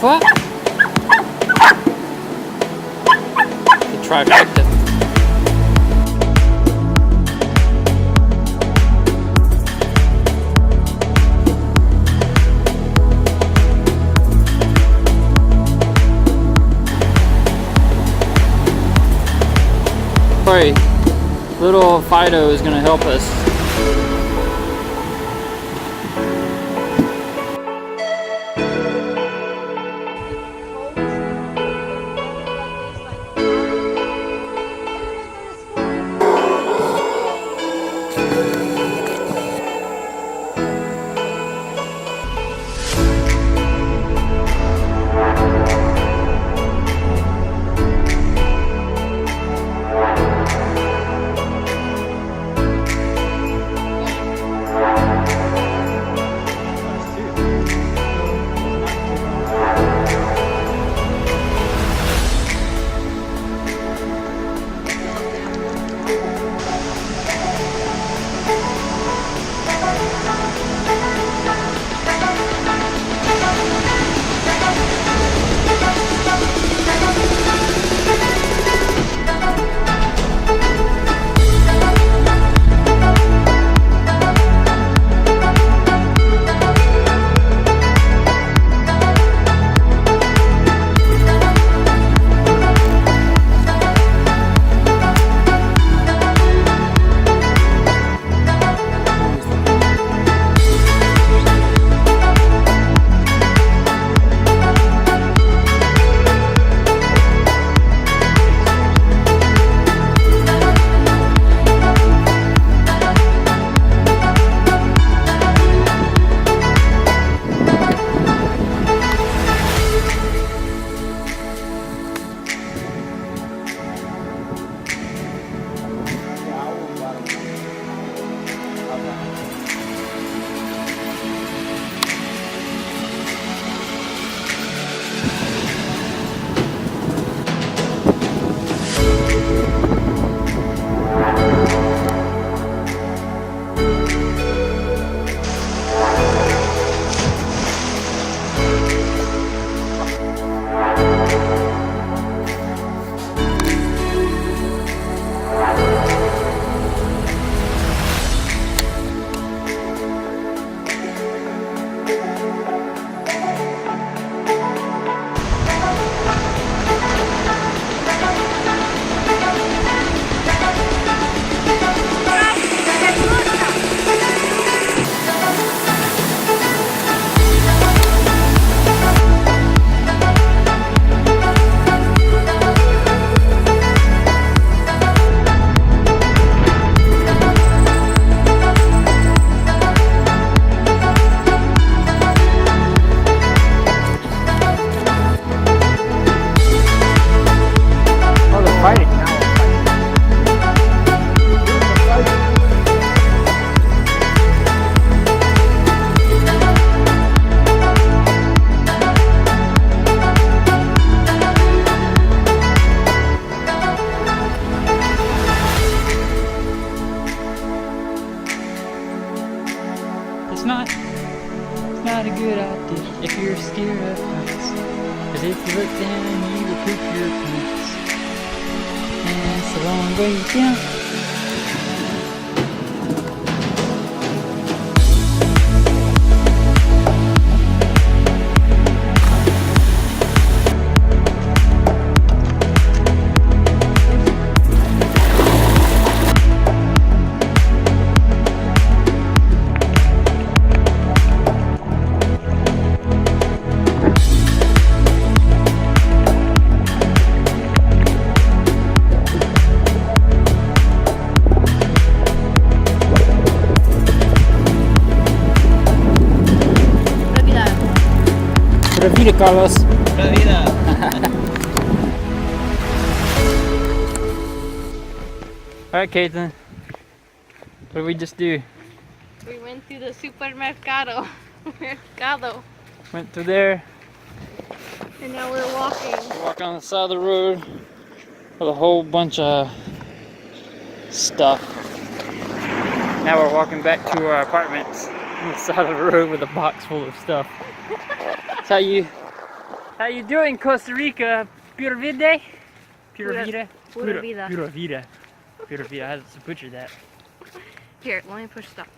What? The trifecta. Sorry, little Fido is gonna help us. It's not a good idea if you're scared of heights. Cause if you look down, you will poop your pants. And it's a long way down. Pura vida, Carlos. Pura vida. Alright, Caitlin. What did we just do? We went to the supermercado. Mercado. Went through there. And now we're walking. We're walking on the side of the road with a whole bunch of stuff. Now we're walking back to our apartments on the side of the road with a box full of stuff. That's How you doing, Costa Rica? Pura vida? Pura vida? Pura vida. Pura vida. Pura vida. I had to butcher that. Here, let me push stop.